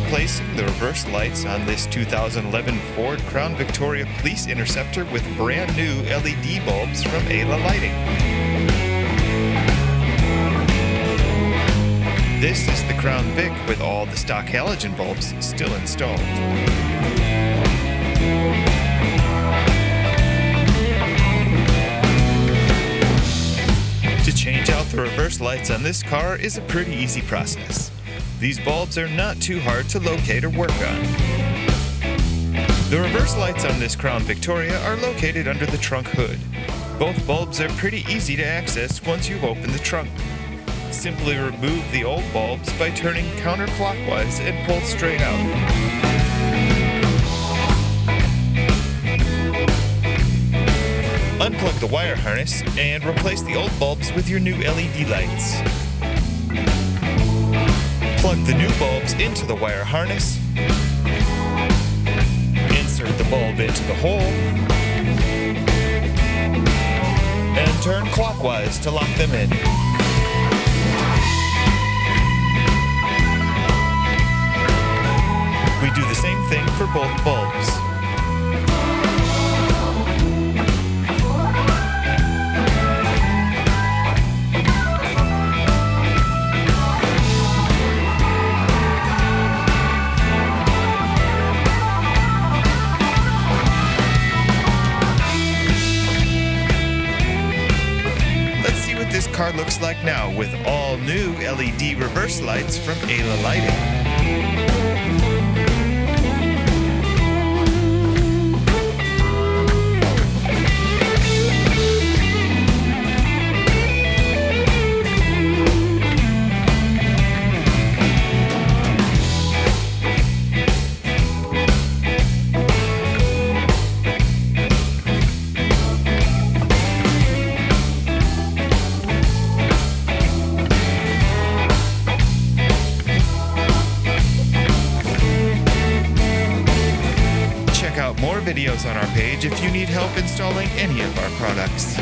replacing the reverse lights on this 2011 Ford Crown Victoria Police Interceptor with brand new LED bulbs from Ayla Lighting. This is the Crown Vic with all the stock halogen bulbs still installed. To change out the reverse lights on this car is a pretty easy process. These bulbs are not too hard to locate or work on. The reverse lights on this Crown Victoria are located under the trunk hood. Both bulbs are pretty easy to access once you've opened the trunk. Simply remove the old bulbs by turning counterclockwise and pull straight out. Unplug the wire harness and replace the old bulbs with your new LED lights. Plug the new bulbs into the wire harness. Insert the bulb into the hole. And turn clockwise to lock them in. We do the same thing for both bulbs. This car looks like now with all new LED reverse lights from Ayla Lighting. More videos on our page if you need help installing any of our products.